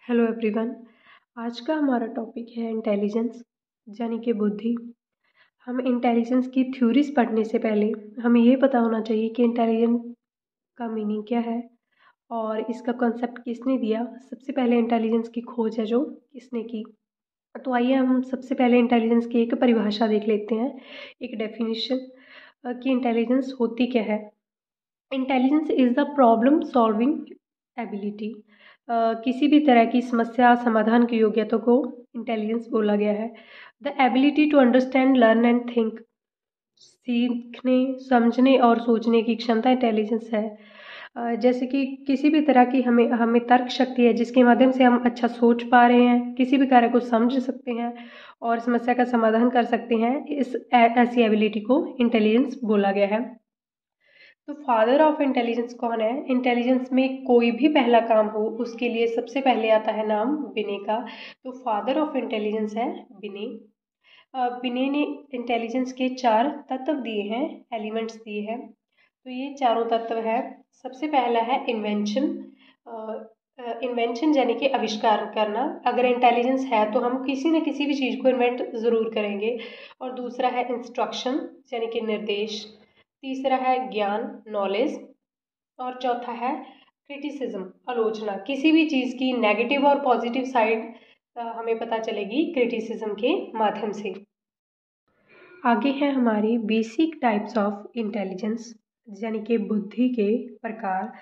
Hello everyone. आज का हमारा टॉपिक है इंटेलिजेंस यानी कि बुद्धि। हम इंटेलिजेंस की थ्योरीज पढ़ने से पहले हमें ये पता होना चाहिए कि इंटेलिजेंस का मीनिंग क्या है और इसका कॉन्सेप्ट किसने दिया। सबसे पहले इंटेलिजेंस की खोज है जो किसने की। तो आइए हम सबसे पहले इंटेलिजेंस की एक परिभाषा देख लेते हैं, एक डेफिनेशन कि इंटेलिजेंस होती क्या है। Intelligence is the problem solving ability. किसी भी तरह की समस्या समाधान की योग्यता को इंटेलिजेंस बोला गया है। The ability to understand learn and think, सीखने समझने और सोचने की क्षमता इंटेलिजेंस है। जैसे कि किसी भी तरह की हमें हमें तर्क शक्ति है जिसके माध्यम से हम अच्छा सोच पा रहे हैं, किसी भी कार्य को समझ सकते हैं और समस्या का समाधान कर सकते हैं। ऐसी एबिलिटी को इंटेलिजेंस बोला गया है। तो फादर ऑफ इंटेलिजेंस कौन है? इंटेलिजेंस में कोई भी पहला काम हो उसके लिए सबसे पहले आता है नाम विनय का। तो फादर ऑफ इंटेलिजेंस है विनय। विनय ने इंटेलिजेंस के 4 तत्व दिए हैं, एलिमेंट्स दिए हैं। तो ये चारों तत्व है। सबसे पहला है इन्वेंशन। इन्वेंशन यानी कि आविष्कार करना। अगर इंटेलिजेंस है तो हम किसी न किसी भी चीज़ को इन्वेंट ज़रूर करेंगे। और दूसरा है इंस्ट्रक्शन यानी कि निर्देश। तीसरा है ज्ञान, नॉलेज। और चौथा है क्रिटिसिज्म, आलोचना। किसी भी चीज़ की नेगेटिव और पॉजिटिव साइड हमें पता चलेगी क्रिटिसिज्म के माध्यम से। आगे है हमारी बेसिक टाइप्स ऑफ इंटेलिजेंस यानी कि बुद्धि के प्रकार।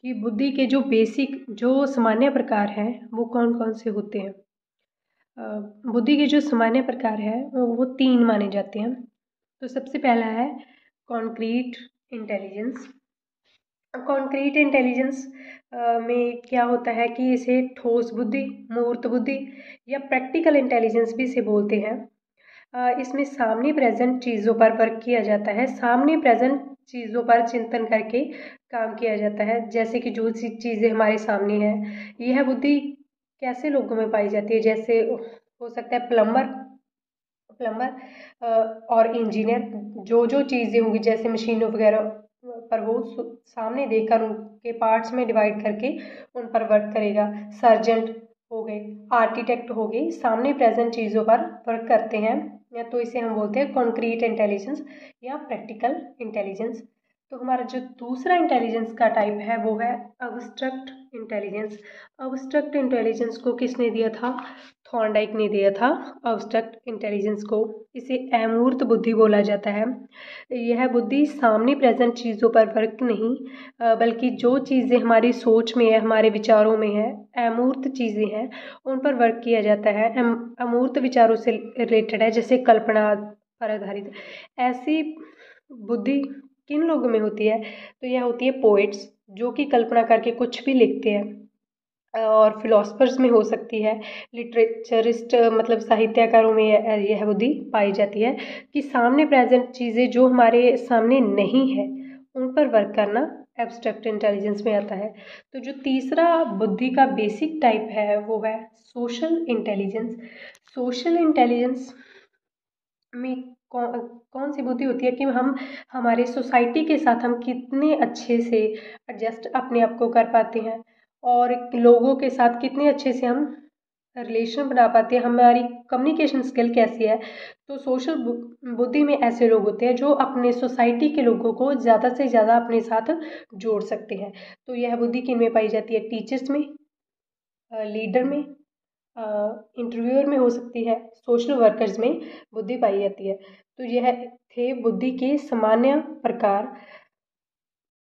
कि बुद्धि के जो बेसिक जो सामान्य प्रकार हैं वो कौन कौन से होते हैं। बुद्धि के जो सामान्य प्रकार है वो 3 माने जाते हैं। तो सबसे पहला है कॉन्क्रीट इंटेलिजेंस। कॉन्क्रीट इंटेलिजेंस में क्या होता है कि इसे ठोस बुद्धि, मूर्त बुद्धि या प्रैक्टिकल इंटेलिजेंस भी इसे बोलते हैं। इसमें सामने प्रेजेंट चीज़ों पर वर्क किया जाता है, सामने प्रेजेंट चीज़ों पर चिंतन करके काम किया जाता है। जैसे कि जो चीज़ें हमारे सामने हैं, यह बुद्धि कैसे लोगों में पाई जाती है। जैसे हो सकता है प्लम्बर प्लम्बर और इंजीनियर, जो जो चीज़ें होंगी जैसे मशीनों वगैरह पर वो सामने देखकर उनके पार्ट्स में डिवाइड करके उन पर वर्क करेगा। सर्जेंट हो गए, आर्किटेक्ट हो गए, सामने प्रेजेंट चीज़ों पर वर्क करते हैं। या तो इसे हम बोलते हैं कॉन्क्रीट इंटेलिजेंस या प्रैक्टिकल इंटेलिजेंस। तो हमारा जो दूसरा इंटेलिजेंस का टाइप है वो है अब्स्ट्रैक्ट इंटेलिजेंस। अब्स्ट्रैक्ट इंटेलिजेंस को किसने दिया था? थॉर्नडाइक ने दिया था अब्स्ट्रैक्ट इंटेलिजेंस को। इसे अमूर्त बुद्धि बोला जाता है। यह बुद्धि सामने प्रेजेंट चीज़ों पर वर्क नहीं, बल्कि जो चीज़ें हमारी सोच में है, हमारे विचारों में है, अमूर्त चीज़ें हैं, उन पर वर्क किया जाता है। अमूर्त विचारों से रिलेटेड है, जैसे कल्पना पर आधारित। ऐसी बुद्धि किन लोगों में होती है? तो यह होती है पोएट्स, जो कि कल्पना करके कुछ भी लिखते हैं। और फिलोसफर्स में हो सकती है, लिटरेचरिस्ट मतलब साहित्यकारों में यह बुद्धि पाई जाती है कि सामने प्रेजेंट चीज़ें जो हमारे सामने नहीं है उन पर वर्क करना एब्स्ट्रैक्ट इंटेलिजेंस में आता है। तो जो तीसरा बुद्धि का बेसिक टाइप है वो है सोशल इंटेलिजेंस। सोशल इंटेलिजेंस में कौन सी बुद्धि होती है कि हम हमारे सोसाइटी के साथ हम कितने अच्छे से एडजस्ट अपने आप को कर पाते हैं और लोगों के साथ कितने अच्छे से हम रिलेशन बना पाते हैं, हमारी कम्युनिकेशन स्किल कैसी है। तो सोशल बुद्धि में ऐसे लोग होते हैं जो अपने सोसाइटी के लोगों को ज़्यादा से ज़्यादा अपने साथ जोड़ सकते हैं। तो यह बुद्धि किन में पाई जाती है? टीचर्स में, लीडर में, इंटरव्यूअर में हो सकती है, सोशल वर्कर्स में बुद्धि पाई जाती है। तो यह थे बुद्धि के सामान्य प्रकार।